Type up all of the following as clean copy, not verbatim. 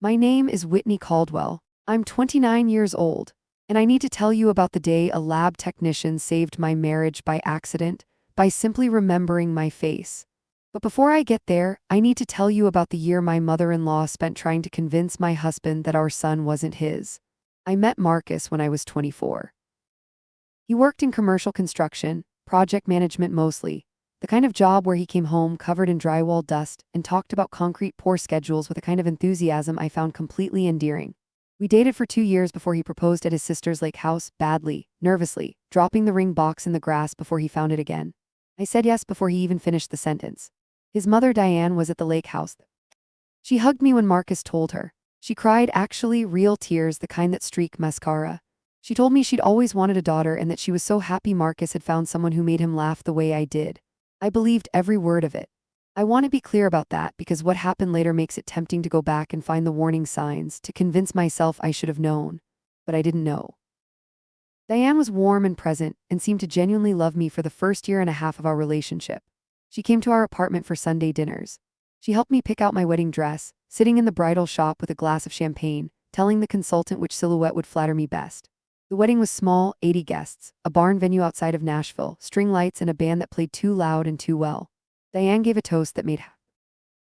My name is Whitney Caldwell. I'm 29 years old, and I need to tell you about the day a lab technician saved my marriage by accident by simply remembering my face. But before I get there, I need to tell you about the year my mother-in-law spent trying to convince my husband that our son wasn't his. I met Marcus when I was 24. He worked in commercial construction, project management mostly, the kind of job where he came home covered in drywall dust and talked about concrete pour schedules with a kind of enthusiasm I found completely endearing. We dated for 2 years before he proposed at his sister's lake house, badly, nervously, dropping the ring box in the grass before he found it again. I said yes before he even finished the sentence. His mother Diane was at the lake house. She hugged me when Marcus told her. She cried, actually real tears, the kind that streak mascara. She told me she'd always wanted a daughter and that she was so happy Marcus had found someone who made him laugh the way I did. I believed every word of it. I want to be clear about that because what happened later makes it tempting to go back and find the warning signs, to convince myself I should have known. But I didn't know. Diane was warm and present and seemed to genuinely love me for the first year and a half of our relationship. She came to our apartment for Sunday dinners. She helped me pick out my wedding dress, sitting in the bridal shop with a glass of champagne, telling the consultant which silhouette would flatter me best. The wedding was small, 80 guests, a barn venue outside of Nashville, string lights and a band that played too loud and too well. Diane gave a toast that made.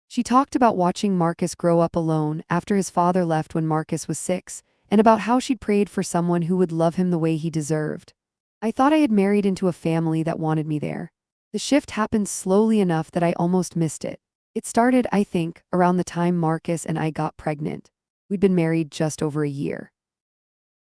She talked about watching Marcus grow up alone after his father left when Marcus was 6, and about how she'd prayed for someone who would love him the way he deserved. I thought I had married into a family that wanted me there. The shift happened slowly enough that I almost missed it. It started, I think, around the time Marcus and I got pregnant. We'd been married just over a year.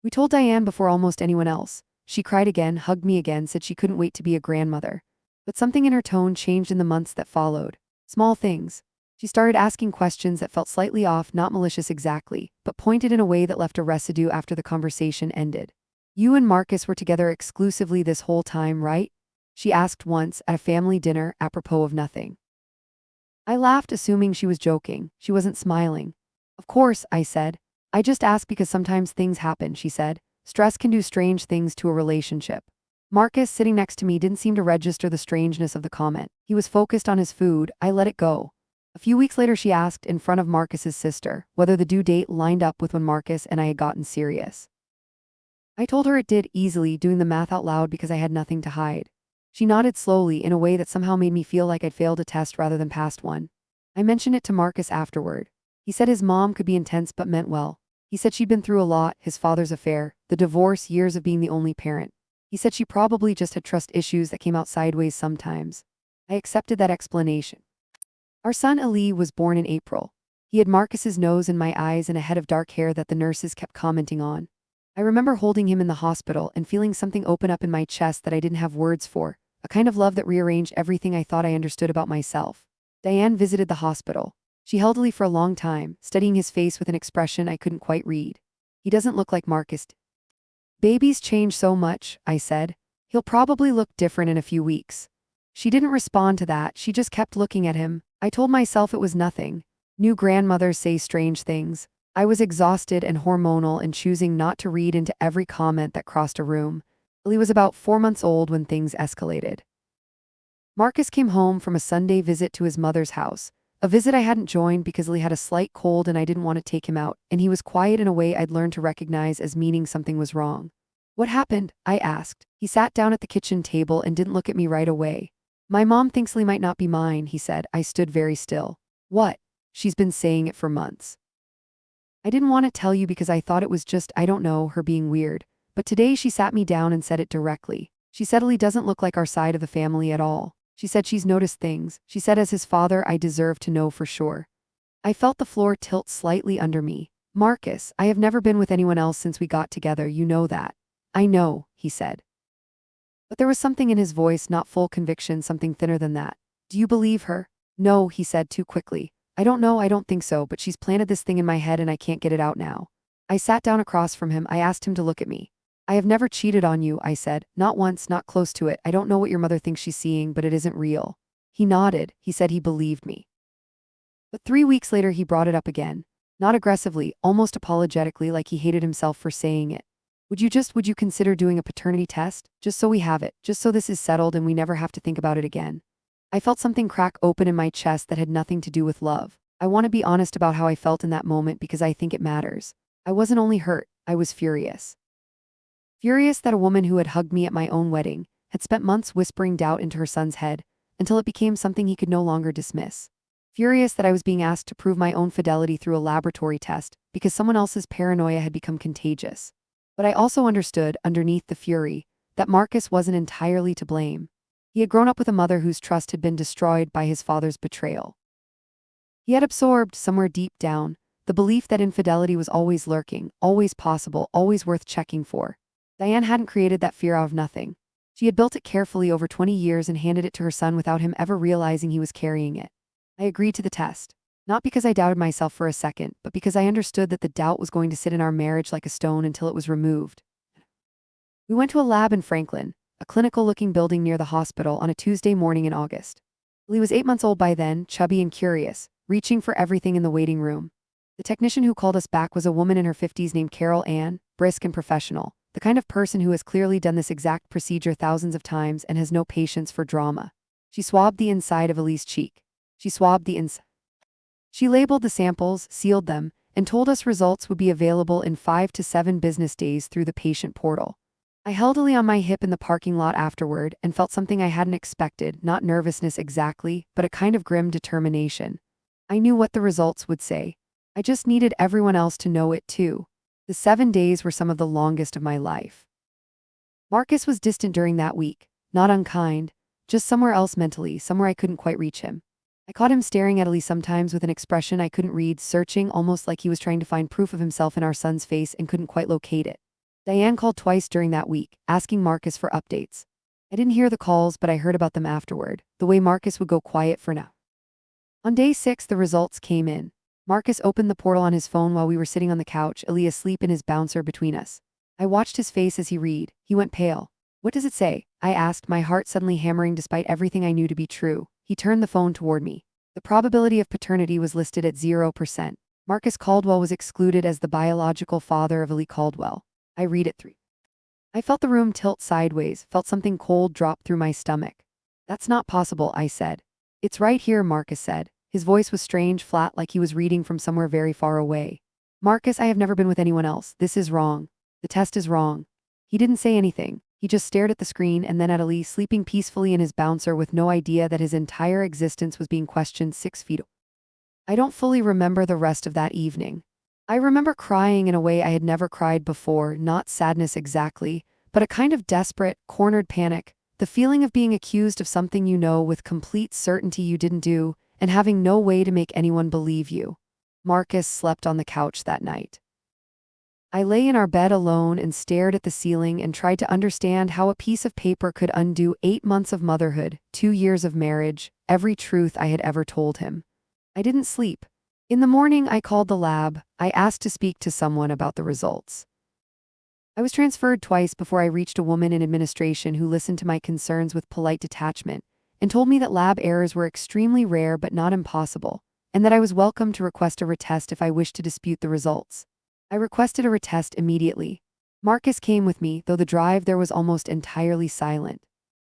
We told Diane before almost anyone else. She cried again, hugged me again, said she couldn't wait to be a grandmother. But something in her tone changed in the months that followed. Small things. She started asking questions that felt slightly off, not malicious exactly, but pointed in a way that left a residue after the conversation ended. You and Marcus were together exclusively this whole time, right? She asked once at a family dinner apropos of nothing. I laughed, assuming she was joking. She wasn't smiling. Of course, I said. I just ask because sometimes things happen, she said. Stress can do strange things to a relationship. Marcus, sitting next to me, didn't seem to register the strangeness of the comment. He was focused on his food. I let it go. A few weeks later, she asked, in front of Marcus's sister, whether the due date lined up with when Marcus and I had gotten serious. I told her it did, easily, doing the math out loud because I had nothing to hide. She nodded slowly in a way that somehow made me feel like I'd failed a test rather than passed one. I mentioned it to Marcus afterward. He said his mom could be intense but meant well. He said she'd been through a lot, his father's affair, the divorce, years of being the only parent. He said she probably just had trust issues that came out sideways sometimes. I accepted that explanation. Our son Ali was born in April. He had Marcus's nose and my eyes and a head of dark hair that the nurses kept commenting on. I remember holding him in the hospital and feeling something open up in my chest that I didn't have words for, a kind of love that rearranged everything I thought I understood about myself. Diane visited the hospital. She held Ali for a long time, studying his face with an expression I couldn't quite read. He doesn't look like Marcus. Babies change so much, I said. He'll probably look different in a few weeks. She didn't respond to that, she just kept looking at him. I told myself it was nothing. New grandmothers say strange things. I was exhausted and hormonal and choosing not to read into every comment that crossed a room. Ali was about 4 months old when things escalated. Marcus came home from a Sunday visit to his mother's house. A visit I hadn't joined because Ali had a slight cold and I didn't want to take him out, and he was quiet in a way I'd learned to recognize as meaning something was wrong. What happened? I asked. He sat down at the kitchen table and didn't look at me right away. My mom thinks Ali might not be mine, he said. I stood very still. What? She's been saying it for months. I didn't want to tell you because I thought it was just, I don't know, her being weird. But today she sat me down and said it directly. She said Ali doesn't look like our side of the family at all. She said she's noticed things. She said as his father I deserve to know for sure. I felt the floor tilt slightly under me. Marcus, I have never been with anyone else since we got together, you know that. I know, he said. But there was something in his voice, not full conviction, something thinner than that. Do you believe her? No, he said too quickly. I don't know, I don't think so, but she's planted this thing in my head and I can't get it out now. I sat down across from him. I asked him to look at me. I have never cheated on you, I said. Not once, not close to it. I don't know what your mother thinks she's seeing, but it isn't real. He nodded. He said he believed me. But 3 weeks later he brought it up again. Not aggressively, almost apologetically, like he hated himself for saying it. Would you consider doing a paternity test? Just so we have it, just so this is settled and we never have to think about it again. I felt something crack open in my chest that had nothing to do with love. I want to be honest about how I felt in that moment because I think it matters. I wasn't only hurt, I was furious. Furious that a woman who had hugged me at my own wedding had spent months whispering doubt into her son's head until it became something he could no longer dismiss. Furious that I was being asked to prove my own fidelity through a laboratory test because someone else's paranoia had become contagious. But I also understood, underneath the fury, that Marcus wasn't entirely to blame. He had grown up with a mother whose trust had been destroyed by his father's betrayal. He had absorbed, somewhere deep down, the belief that infidelity was always lurking, always possible, always worth checking for. Diane hadn't created that fear out of nothing. She had built it carefully over 20 years and handed it to her son without him ever realizing he was carrying it. I agreed to the test. Not because I doubted myself for a second, but because I understood that the doubt was going to sit in our marriage like a stone until it was removed. We went to a lab in Franklin, a clinical-looking building near the hospital, on a Tuesday morning in August. Lee was 8 months old by then, chubby and curious, reaching for everything in the waiting room. The technician who called us back was a woman in her 50s named Carol Ann, brisk and professional, the kind of person who has clearly done this exact procedure thousands of times and has no patience for drama. She swabbed the inside of Lee's cheek. She labeled the samples, sealed them, and told us results would be available in 5 to 7 business days through the patient portal. I held Lee on my hip in the parking lot afterward and felt something I hadn't expected, not nervousness exactly, but a kind of grim determination. I knew what the results would say. I just needed everyone else to know it too. The 7 days were some of the longest of my life. Marcus was distant during that week, not unkind, just somewhere else mentally, somewhere I couldn't quite reach him. I caught him staring at Elise sometimes with an expression I couldn't read, searching almost like he was trying to find proof of himself in our son's face and couldn't quite locate it. Diane called twice during that week, asking Marcus for updates. I didn't hear the calls, but I heard about them afterward, the way Marcus would go quiet for now. On day 6, the results came in. Marcus opened the portal on his phone while we were sitting on the couch, Eli asleep in his bouncer between us. I watched his face as he read. He went pale. "What does it say?" I asked, my heart suddenly hammering despite everything I knew to be true. He turned the phone toward me. The probability of paternity was listed at 0%. Marcus Caldwell was excluded as the biological father of Eli Caldwell. I read it through. I felt the room tilt sideways, felt something cold drop through my stomach. "That's not possible," I said. "It's right here," Marcus said. His voice was strange, flat, like he was reading from somewhere very far away. "Marcus, I have never been with anyone else. This is wrong. The test is wrong." He didn't say anything. He just stared at the screen and then at Ali, sleeping peacefully in his bouncer with no idea that his entire existence was being questioned 6 feet away. I don't fully remember the rest of that evening. I remember crying in a way I had never cried before, not sadness exactly, but a kind of desperate, cornered panic, the feeling of being accused of something you know with complete certainty you didn't do, and having no way to make anyone believe you. Marcus slept on the couch that night. I lay in our bed alone and stared at the ceiling and tried to understand how a piece of paper could undo 8 months of motherhood, 2 years of marriage, every truth I had ever told him. I didn't sleep. In the morning, I called the lab. I asked to speak to someone about the results. I was transferred twice before I reached a woman in administration who listened to my concerns with polite detachment and told me that lab errors were extremely rare but not impossible, and that I was welcome to request a retest if I wished to dispute the results. I requested a retest immediately. Marcus came with me, though the drive there was almost entirely silent.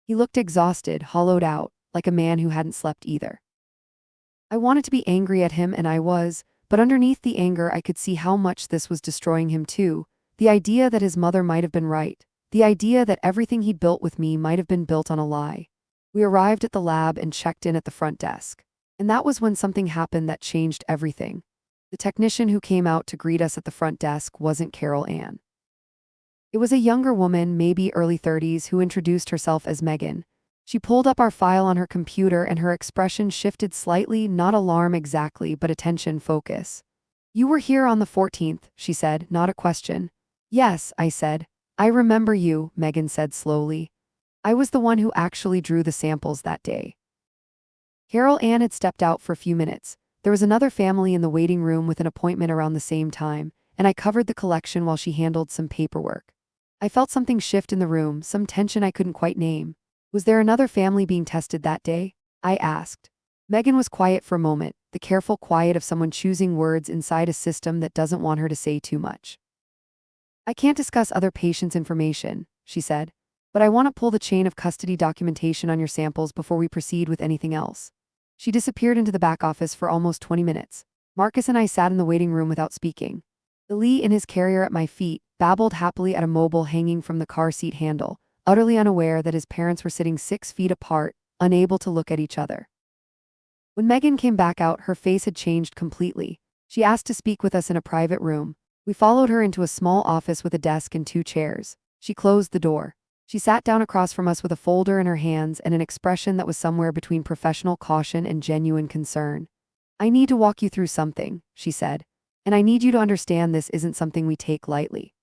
He looked exhausted, hollowed out, like a man who hadn't slept either. I wanted to be angry at him, and I was, but underneath the anger I could see how much this was destroying him too. The idea that his mother might have been right. The idea that everything he'd built with me might have been built on a lie. We arrived at the lab and checked in at the front desk. And that was when something happened that changed everything. The technician who came out to greet us at the front desk wasn't Carol Ann. It was a younger woman, maybe early 30s, who introduced herself as Megan. She pulled up our file on her computer and her expression shifted slightly, not alarm exactly, but attention focus. "You were here on the 14th, she said, not a question. "Yes," I said. "I remember you," Megan said slowly. "I was the one who actually drew the samples that day." Carol Ann had stepped out for a few minutes. There was another family in the waiting room with an appointment around the same time, and I covered the collection while she handled some paperwork. I felt something shift in the room, some tension I couldn't quite name. "Was there another family being tested that day?" I asked. Megan was quiet for a moment, the careful quiet of someone choosing words inside a system that doesn't want her to say too much. "I can't discuss other patients' information," she said, "but I want to pull the chain of custody documentation on your samples before we proceed with anything else." She disappeared into the back office for almost 20 minutes. Marcus and I sat in the waiting room without speaking. Lee, in his carrier at my feet, babbled happily at a mobile hanging from the car seat handle, utterly unaware that his parents were sitting 6 feet apart, unable to look at each other. When Megan came back out, her face had changed completely. She asked to speak with us in a private room. We followed her into a small office with a desk and 2 chairs. She closed the door. She sat down across from us with a folder in her hands and an expression that was somewhere between professional caution and genuine concern. "I need to walk you through something," she said, "and I need you to understand this isn't something we take lightly.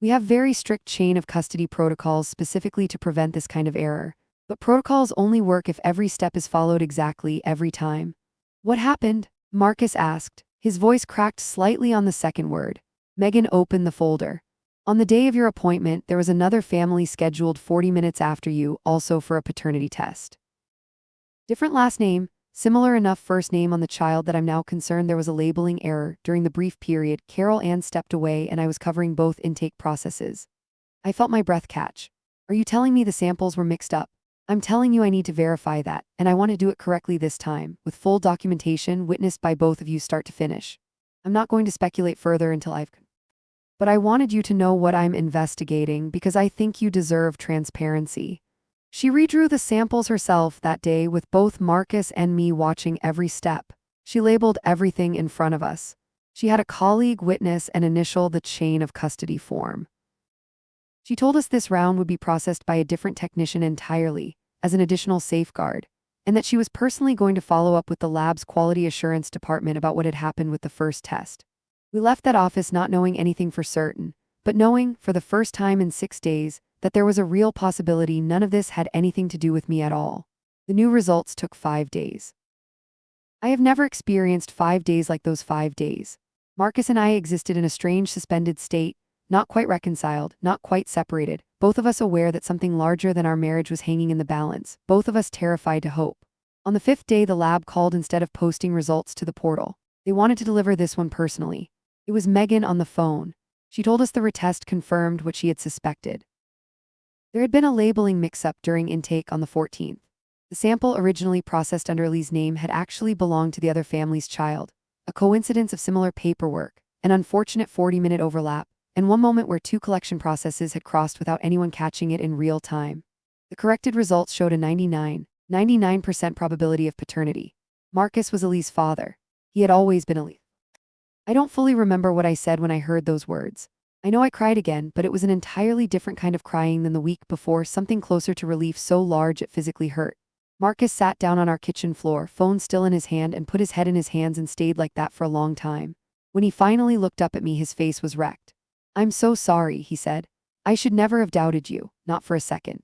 We have very strict chain of custody protocols specifically to prevent this kind of error, but protocols only work if every step is followed exactly every time." "What happened?" Marcus asked. His voice cracked slightly on the second word. Megan opened the folder. "On the day of your appointment, there was another family scheduled 40 minutes after you, also for a paternity test. Different last name, similar enough first name on the child that I'm now concerned there was a labeling error. During the brief period, Carol Ann stepped away and I was covering both intake processes. I felt my breath catch. Are you telling me the samples were mixed up? I'm telling you I need to verify that, and I want to do it correctly this time, with full documentation witnessed by both of you start to finish. I'm not going to speculate further until But I wanted you to know what I'm investigating because I think you deserve transparency." She redrew the samples herself that day with both Marcus and me watching every step. She labeled everything in front of us. She had a colleague witness and initial the chain of custody form. She told us this round would be processed by a different technician entirely, as an additional safeguard, and that she was personally going to follow up with the lab's quality assurance department about what had happened with the first test. We left that office not knowing anything for certain, but knowing, for the first time in 6 days, that there was a real possibility none of this had anything to do with me at all. The new results took 5 days. I have never experienced 5 days like those 5 days. Marcus and I existed in a strange suspended state, not quite reconciled, not quite separated, both of us aware that something larger than our marriage was hanging in the balance, both of us terrified to hope. On the 5th day, the lab called instead of posting results to the portal. They wanted to deliver this one personally. It was Megan on the phone. She told us the retest confirmed what she had suspected. There had been a labeling mix-up during intake on the 14th. The sample originally processed under Lee's name had actually belonged to the other family's child. A coincidence of similar paperwork, an unfortunate 40-minute overlap, and one moment where 2 collection processes had crossed without anyone catching it in real time. The corrected results showed a 99% probability of paternity. Marcus was Lee's father. He had always been Lee. I don't fully remember what I said when I heard those words. I know I cried again, but it was an entirely different kind of crying than the week before, something closer to relief so large it physically hurt. Marcus sat down on our kitchen floor, phone still in his hand, and put his head in his hands and stayed like that for a long time. When he finally looked up at me, his face was wrecked. "I'm so sorry," he said. "I should never have doubted you, not for a second.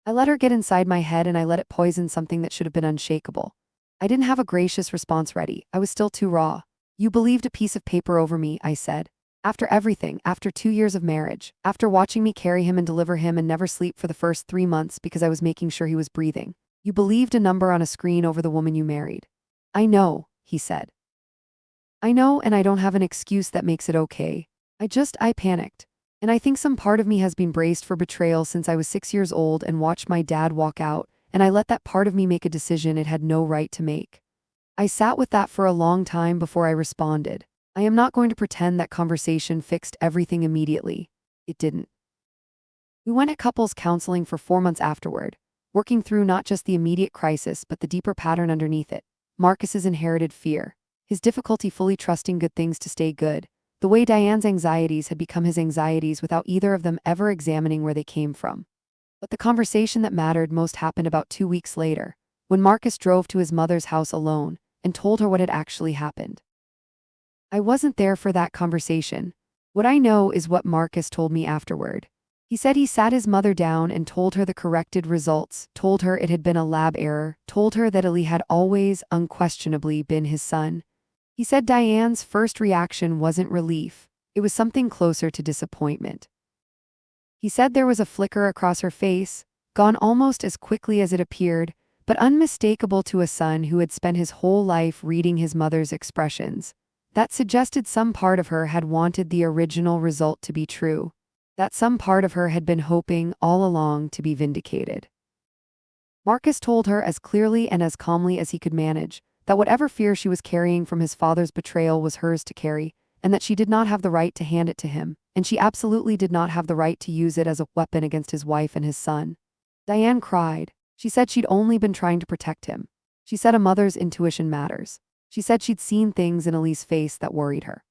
I let her get inside my head and I let it poison something that should have been unshakable. I didn't have a gracious response ready. I was still too raw. You believed a piece of paper over me," I said. "After everything, after 2 years of marriage, after watching me carry him and deliver him and never sleep for the first 3 months because I was making sure he was breathing. You believed a number on a screen over the woman you married." "I know," he said. "I know, and I don't have an excuse that makes it okay. I panicked. And I think some part of me has been braced for betrayal since I was 6 years old and watched my dad walk out, and I let that part of me make a decision it had no right to make. I sat with that for a long time before I responded. I am not going to pretend that conversation fixed everything immediately. It didn't. We went at couples counseling for 4 months afterward, working through not just the immediate crisis but the deeper pattern underneath it. Marcus's inherited fear, his difficulty fully trusting good things to stay good, the way Diane's anxieties had become his anxieties without either of them ever examining where they came from. But the conversation that mattered most happened about 2 weeks later, when Marcus drove to his mother's house alone and told her what had actually happened. I wasn't there for that conversation. What I know is what Marcus told me afterward. He said he sat his mother down and told her the corrected results, told her it had been a lab error, told her that Ali had always, unquestionably, been his son. He said Diane's first reaction wasn't relief, it was something closer to disappointment. He said there was a flicker across her face, gone almost as quickly as it appeared, but unmistakable to a son who had spent his whole life reading his mother's expressions. That suggested some part of her had wanted the original result to be true, that some part of her had been hoping all along to be vindicated. Marcus told her as clearly and as calmly as he could manage, that whatever fear she was carrying from his father's betrayal was hers to carry, and that she did not have the right to hand it to him, and she absolutely did not have the right to use it as a weapon against his wife and his son. Diane cried. She said she'd only been trying to protect him. She said a mother's intuition matters. She said she'd seen things in Ellie's face that worried her.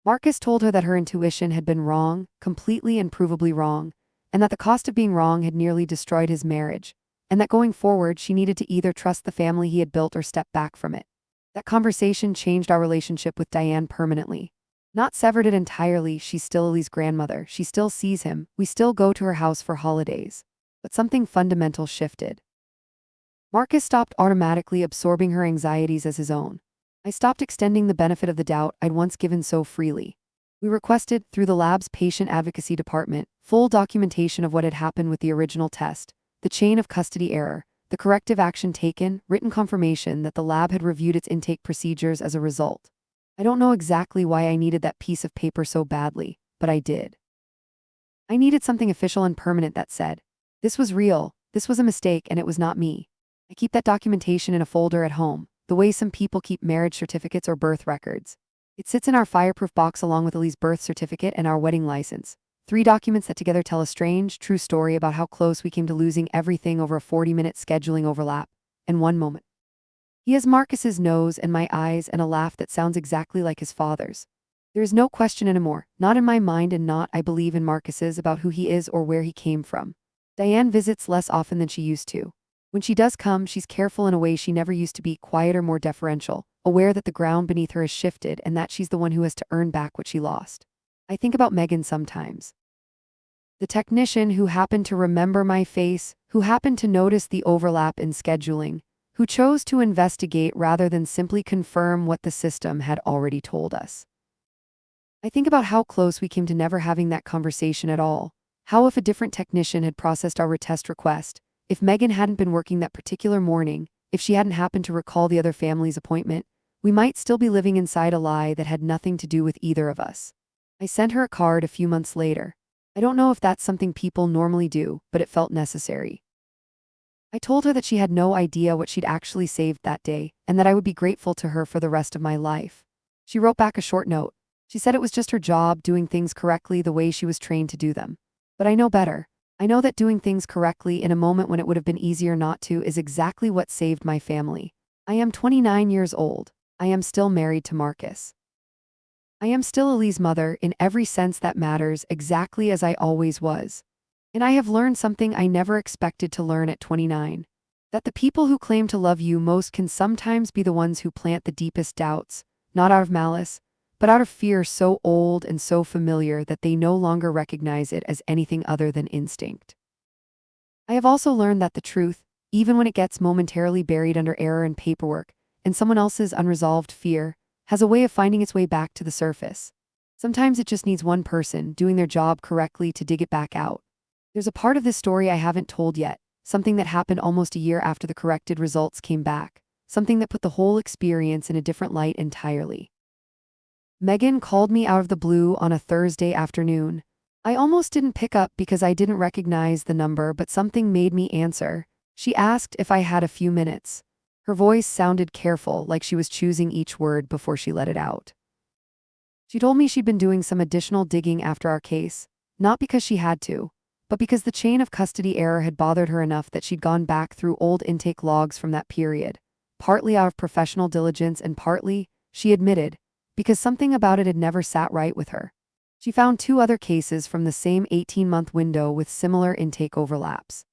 Marcus told her that her intuition had been wrong, completely and provably wrong, and that the cost of being wrong had nearly destroyed his marriage, and that going forward she needed to either trust the family he had built or step back from it. That conversation changed our relationship with Diane permanently. Not severed it entirely, she's still Ellie's grandmother, she still sees him, we still go to her house for holidays. But something fundamental shifted. Marcus stopped automatically absorbing her anxieties as his own. I stopped extending the benefit of the doubt I'd once given so freely. We requested, through the lab's patient advocacy department, full documentation of what had happened with the original test, the chain of custody error, the corrective action taken, written confirmation that the lab had reviewed its intake procedures as a result. I don't know exactly why I needed that piece of paper so badly, but I did. I needed something official and permanent that said, this was real, this was a mistake, and it was not me. I keep that documentation in a folder at home, the way some people keep marriage certificates or birth records. It sits in our fireproof box along with Ellie's birth certificate and our wedding license. 3 documents that together tell a strange, true story about how close we came to losing everything over a 40-minute scheduling overlap. And one moment. He has Marcus's nose and my eyes and a laugh that sounds exactly like his father's. There is no question anymore, not in my mind and not, I believe, in Marcus's, about who he is or where he came from. Diane visits less often than she used to. When she does come, she's careful in a way she never used to be, quieter, more deferential, aware that the ground beneath her has shifted and that she's the one who has to earn back what she lost. I think about Megan sometimes. The technician who happened to remember my face, who happened to notice the overlap in scheduling, who chose to investigate rather than simply confirm what the system had already told us. I think about how close we came to never having that conversation at all. How if a different technician had processed our retest request, if Megan hadn't been working that particular morning, if she hadn't happened to recall the other family's appointment, we might still be living inside a lie that had nothing to do with either of us. I sent her a card a few months later. I don't know if that's something people normally do, but it felt necessary. I told her that she had no idea what she'd actually saved that day, and that I would be grateful to her for the rest of my life. She wrote back a short note. She said it was just her job doing things correctly the way she was trained to do them. But I know better. I know that doing things correctly in a moment when it would have been easier not to is exactly what saved my family. I am 29 years old. I am still married to Marcus. I am still Ellie's mother in every sense that matters, exactly as I always was. And I have learned something I never expected to learn at 29. That the people who claim to love you most can sometimes be the ones who plant the deepest doubts, not out of malice, but out of fear so old and so familiar that they no longer recognize it as anything other than instinct. I have also learned that the truth, even when it gets momentarily buried under error and paperwork, and someone else's unresolved fear, has a way of finding its way back to the surface. Sometimes it just needs one person doing their job correctly to dig it back out. There's a part of this story I haven't told yet, something that happened almost a year after the corrected results came back, something that put the whole experience in a different light entirely. Megan called me out of the blue on a Thursday afternoon. I almost didn't pick up because I didn't recognize the number, but something made me answer. She asked if I had a few minutes. Her voice sounded careful, like she was choosing each word before she let it out. She told me she'd been doing some additional digging after our case, not because she had to, but because the chain of custody error had bothered her enough that she'd gone back through old intake logs from that period, partly out of professional diligence and partly, she admitted, because something about it had never sat right with her. She found 2 other cases from the same 18-month window with similar intake overlaps.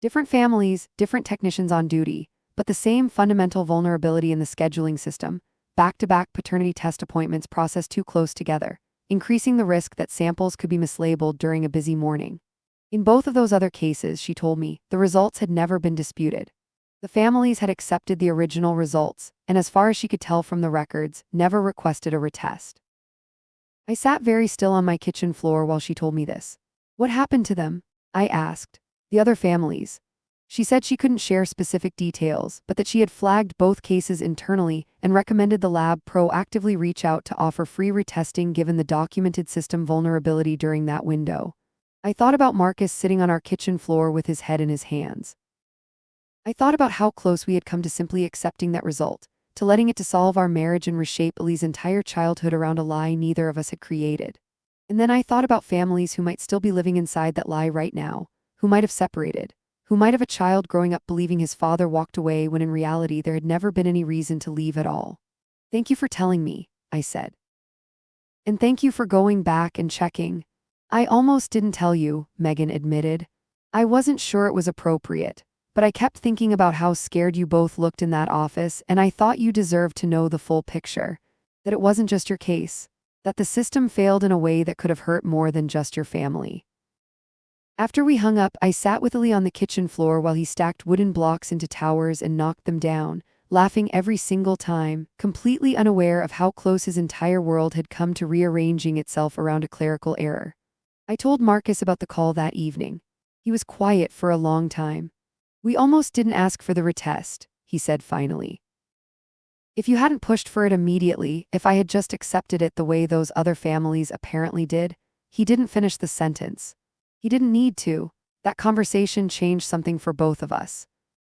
Different families, different technicians on duty, but the same fundamental vulnerability in the scheduling system, back-to-back paternity test appointments processed too close together, increasing the risk that samples could be mislabeled during a busy morning. In both of those other cases, she told me, the results had never been disputed. The families had accepted the original results, and as far as she could tell from the records, never requested a retest. I sat very still on my kitchen floor while she told me this. What happened to them? I asked. The other families. She said she couldn't share specific details, but that she had flagged both cases internally and recommended the lab proactively reach out to offer free retesting given the documented system vulnerability during that window. I thought about Marcus sitting on our kitchen floor with his head in his hands. I thought about how close we had come to simply accepting that result, to letting it dissolve our marriage and reshape Ellie's entire childhood around a lie neither of us had created. And then I thought about families who might still be living inside that lie right now, who might have separated, who might have a child growing up believing his father walked away when in reality there had never been any reason to leave at all. Thank you for telling me, I said. And thank you for going back and checking. I almost didn't tell you, Megan admitted. I wasn't sure it was appropriate, but I kept thinking about how scared you both looked in that office, and I thought you deserved to know the full picture. That it wasn't just your case. That the system failed in a way that could have hurt more than just your family. After we hung up, I sat with Ellie on the kitchen floor while he stacked wooden blocks into towers and knocked them down, laughing every single time, completely unaware of how close his entire world had come to rearranging itself around a clerical error. I told Marcus about the call that evening. He was quiet for a long time. We almost didn't ask for the retest, he said finally. If you hadn't pushed for it immediately, if I had just accepted it the way those other families apparently did, he didn't finish the sentence. He didn't need to. That conversation changed something for both of us.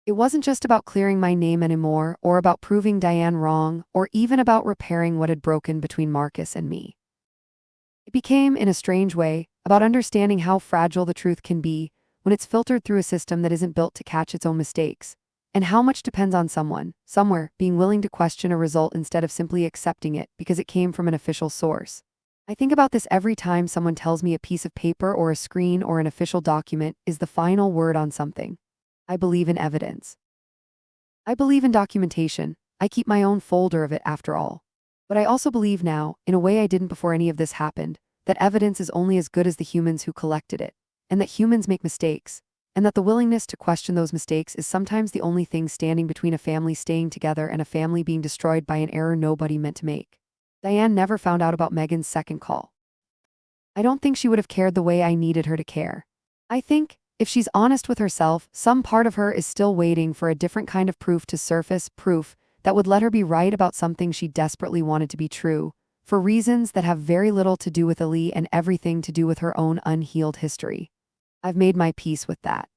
It wasn't just about clearing my name anymore, or about proving Diane wrong, or even about repairing what had broken between Marcus and me. It became, in a strange way, about understanding how fragile the truth can be when it's filtered through a system that isn't built to catch its own mistakes, and how much depends on someone, somewhere, being willing to question a result instead of simply accepting it because it came from an official source. I think about this every time someone tells me a piece of paper or a screen or an official document is the final word on something. I believe in evidence. I believe in documentation. I keep my own folder of it after all. But I also believe now, in a way I didn't before any of this happened, that evidence is only as good as the humans who collected it, and that humans make mistakes, and that the willingness to question those mistakes is sometimes the only thing standing between a family staying together and a family being destroyed by an error nobody meant to make. Diane never found out about Megan's second call. I don't think she would have cared the way I needed her to care. I think, if she's honest with herself, some part of her is still waiting for a different kind of proof to surface, proof that would let her be right about something she desperately wanted to be true, for reasons that have very little to do with Ellie and everything to do with her own unhealed history. I've made my peace with that.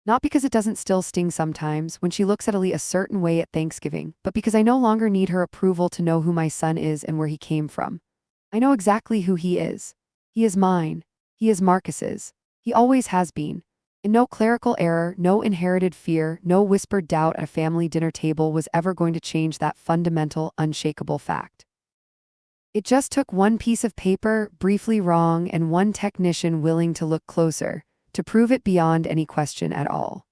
Not because it doesn't still sting sometimes when she looks at Ellie a certain way at Thanksgiving, but because I no longer need her approval to know who my son is and where he came from. I know exactly who he is. He is mine. He is Marcus's. He always has been. And no clerical error, no inherited fear, no whispered doubt at a family dinner table was ever going to change that fundamental, unshakable fact. It just took one piece of paper, briefly wrong, and one technician willing to look closer, to prove it beyond any question at all.